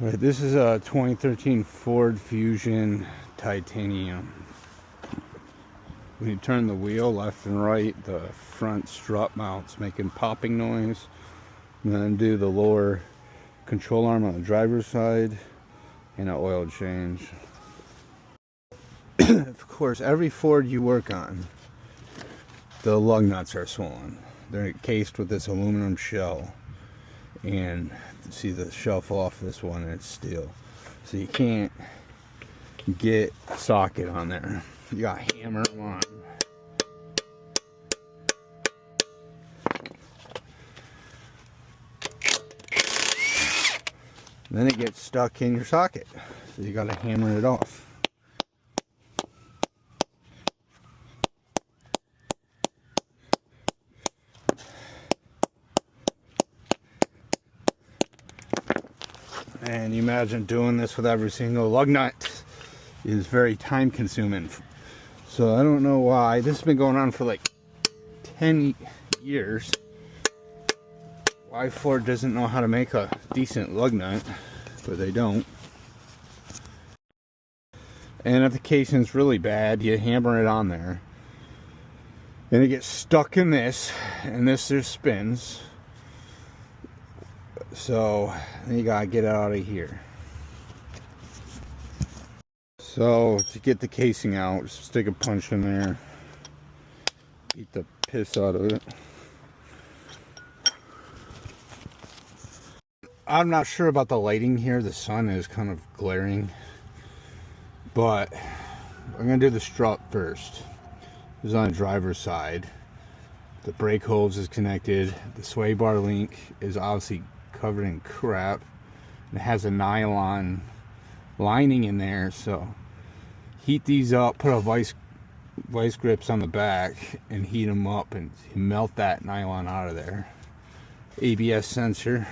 Right, this is a 2013 Ford Fusion Titanium. When you turn the wheel left and right, the front strut mounts making popping noise. And then do the lower control arm on the driver's side and an oil change. Of course, every Ford you work on, the lug nuts are swollen. They're encased with this aluminum shell. And see the shell fall off this one, and it's steel, so you can't get a socket on there. You gotta hammer them on. Then it gets stuck in your socket, so you gotta hammer it off. And you imagine doing this with every single lug nut is very time consuming. So I don't know why. This has been going on for like 10 years. Why Ford doesn't know how to make a decent lug nut, but they don't. And if the casing's really bad, you hammer it on there. And it gets stuck in this, and this just spins. So you gotta get it out of here. So to get the casing out, just stick a punch in there, beat the piss out of it. I'm not sure about the lighting here. The sun is kind of glaring, but I'm gonna do the strut first. This is on the driver's side. The brake hose is connected. The sway bar link is obviously covered in crap, and it has a nylon lining in there. So heat these up, put a vice grips on the back and heat them up and melt that nylon out of there. ABS sensor.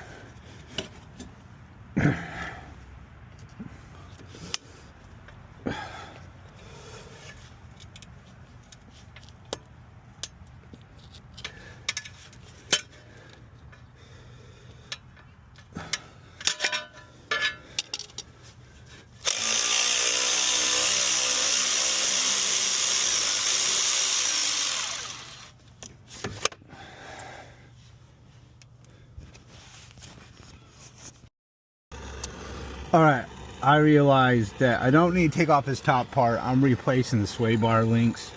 Alright, I realized that I don't need to take off this top part. I'm replacing the sway bar links.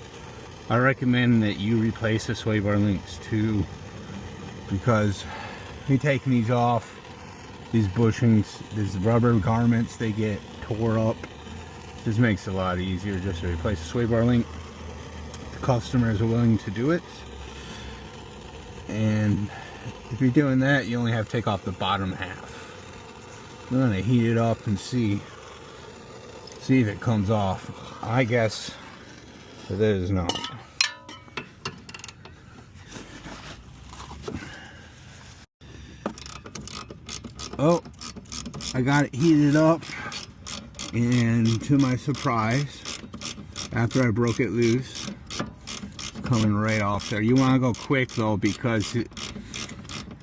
I recommend that you replace the sway bar links too, because me taking these off, these bushings, these rubber garments, they get tore up. This makes it a lot easier just to replace the sway bar link. The customers are willing to do it, and if you're doing that, you only have to take off the bottom half. I'm gonna heat it up and see if it comes off. I guess it is not. Oh, I got it heated up, and to my surprise, after I broke it loose, it's coming right off there. You want to go quick though, because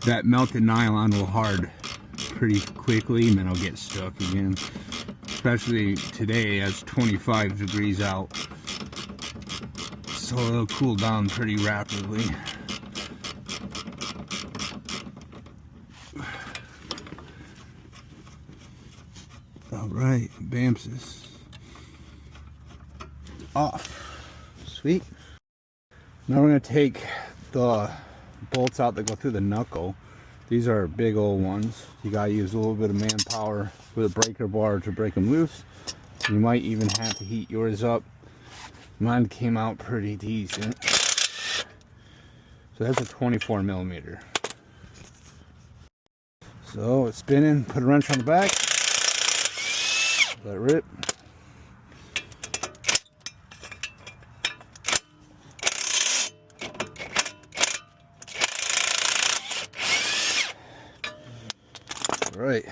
that melted nylon will hard pretty quickly, and then it'll get stuck again. Especially today, it's 25 degrees out, so it'll cool down pretty rapidly. All right, BAMS off. Sweet. Now we're gonna take the bolts out that go through the knuckle. These are big old ones. You gotta use a little bit of manpower with a breaker bar to break them loose. You might even have to heat yours up. Mine came out pretty decent. So that's a 24 millimeter. So it's spinning, put a wrench on the back, let it rip. Right.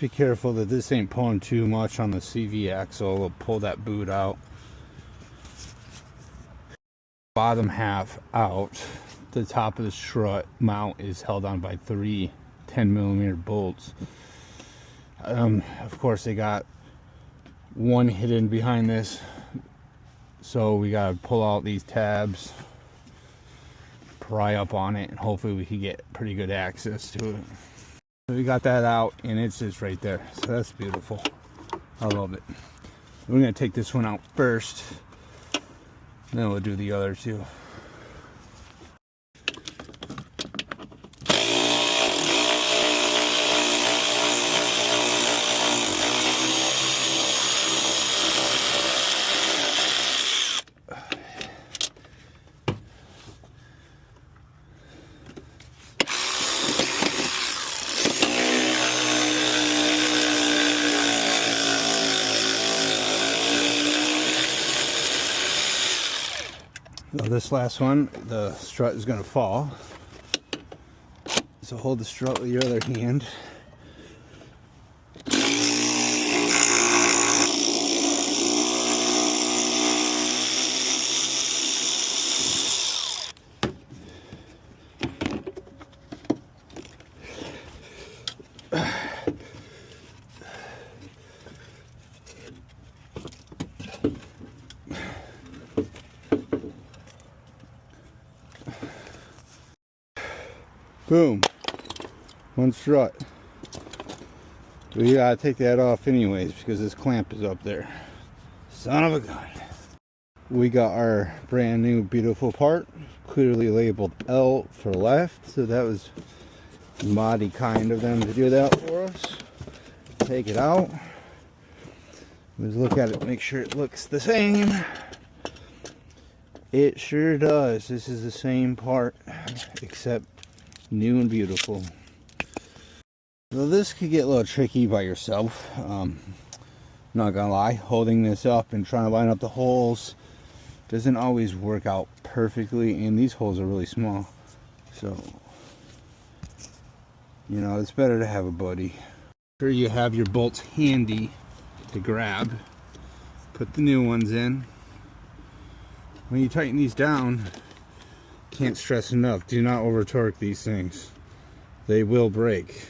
be careful that this ain't pulling too much on the CV axle. We'll pull that boot out. Bottom half out. The top of the strut mount is held on by 3 10mm bolts. Of course, they got one hidden behind this, so we gotta pull out these tabs, pry up on it, and hopefully we can get pretty good access to it. So we got that out, and it's just right there. So that's beautiful. I love it. We're gonna take this one out first, then we'll do the other two. So this last one, the strut is going to fall. So hold the strut with your other hand. Boom. One strut. We gotta take that off anyways because this clamp is up there. Son of a gun. We got our brand new beautiful part, clearly labeled L for left, so that was mighty kind of them to do that for us. Take it out. Let's look at it, make sure it looks the same. It sure does. This is the same part, except new and beautiful. So this could get a little tricky by yourself. Not gonna lie, holding this up and trying to line up the holes doesn't always work out perfectly, and these holes are really small, so you know, it's better to have a buddy. Make sure you have your bolts handy to grab. Put the new ones in. When you tighten these down, can't stress enough, do not over torque these things. They will break.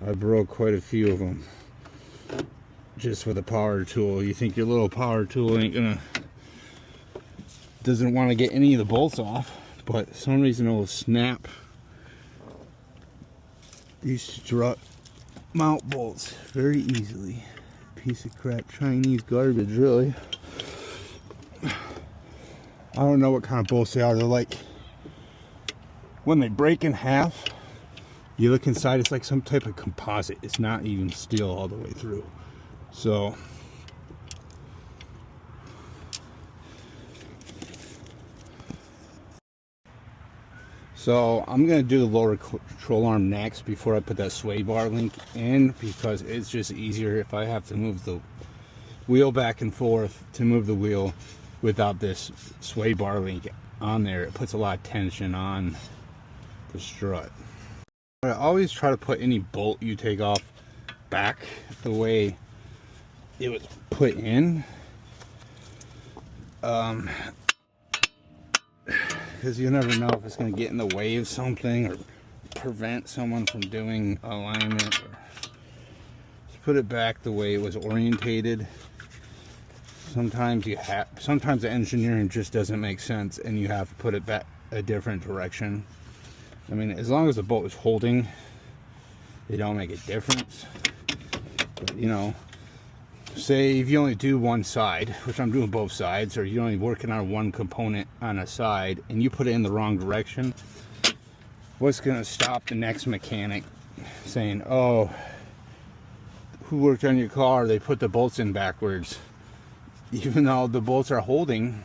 I broke quite a few of them just with a power tool. You think your little power tool doesn't want to get any of the bolts off, but for some reason it will snap these strut mount bolts very easily. Piece of crap Chinese garbage, really. I don't know what kind of bolts they are. They're like, when they break in half, you look inside, it's like some type of composite. It's not even steel all the way through. So I'm gonna do the lower control arm next before I put that sway bar link in, because it's just easier if I have to move the wheel back and forth to move the wheel without this sway bar link on there. It puts a lot of tension on the strut. I always try to put any bolt you take off back the way it was put in, because you never know if it's going to get in the way of something or prevent someone from doing alignment. Or just put it back the way it was orientated. Sometimes sometimes the engineering just doesn't make sense and you have to put it back a different direction. I mean, as long as the bolt is holding, they don't make a difference. But, you know, say if you only do one side, which I'm doing both sides, or you're only working on one component on a side and you put it in the wrong direction, what's going to stop the next mechanic saying, oh, who worked on your car, they put the bolts in backwards? Even though the bolts are holding,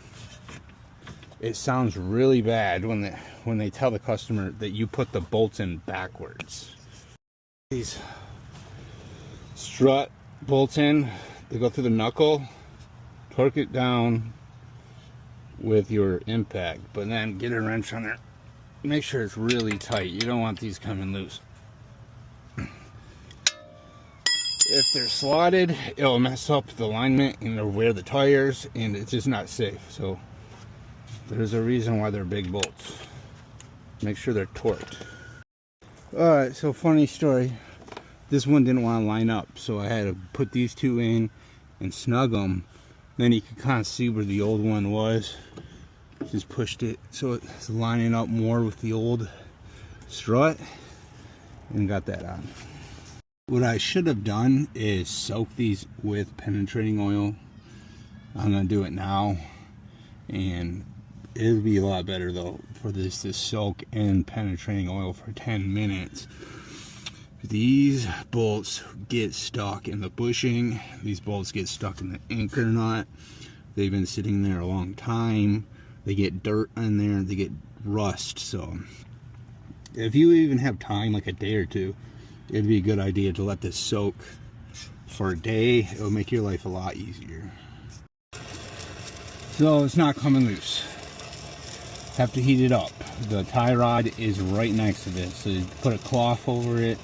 it sounds really bad when they tell the customer that you put the bolts in backwards. These strut bolts in, they go through the knuckle, torque it down with your impact, but then get a wrench on there. Make sure it's really tight. You don't want these coming loose. If they're slotted, it'll mess up the alignment and it'll wear the tires, and it's just not safe. So there's a reason why they're big bolts. Make sure they're torqued. Alright, so funny story. This one didn't want to line up, so I had to put these two in and snug them. Then you could kind of see where the old one was. Just pushed it so it's lining up more with the old strut, and got that on. What I should have done is soak these with penetrating oil. I'm gonna do it now, and it'll be a lot better though for this to soak in penetrating oil for 10 minutes. These bolts get stuck in the bushing. These bolts get stuck in the anchor nut. They've been sitting there a long time. They get dirt in there, they get rust. So if you even have time, like a day or two, it'd be a good idea to let this soak for a day. It'll make your life a lot easier. So it's not coming loose. Have to heat it up. The tie rod is right next to this, so you put a cloth over it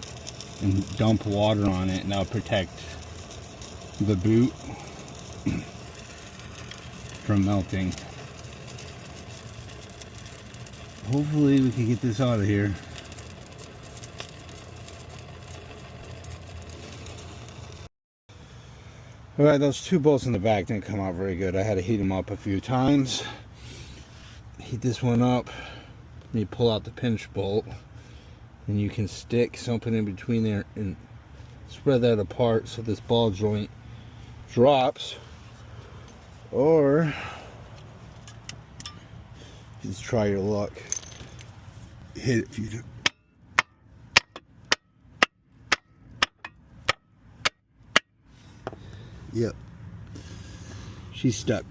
and dump water on it, and that'll protect the boot from melting. Hopefully we can get this out of here. Alright, those two bolts in the back didn't come out very good. I had to heat them up a few times. Heat this one up. You pull out the pinch bolt, and you can stick something in between there and spread that apart so this ball joint drops. Or just try your luck. Hit it a few times. Yep. She's stuck.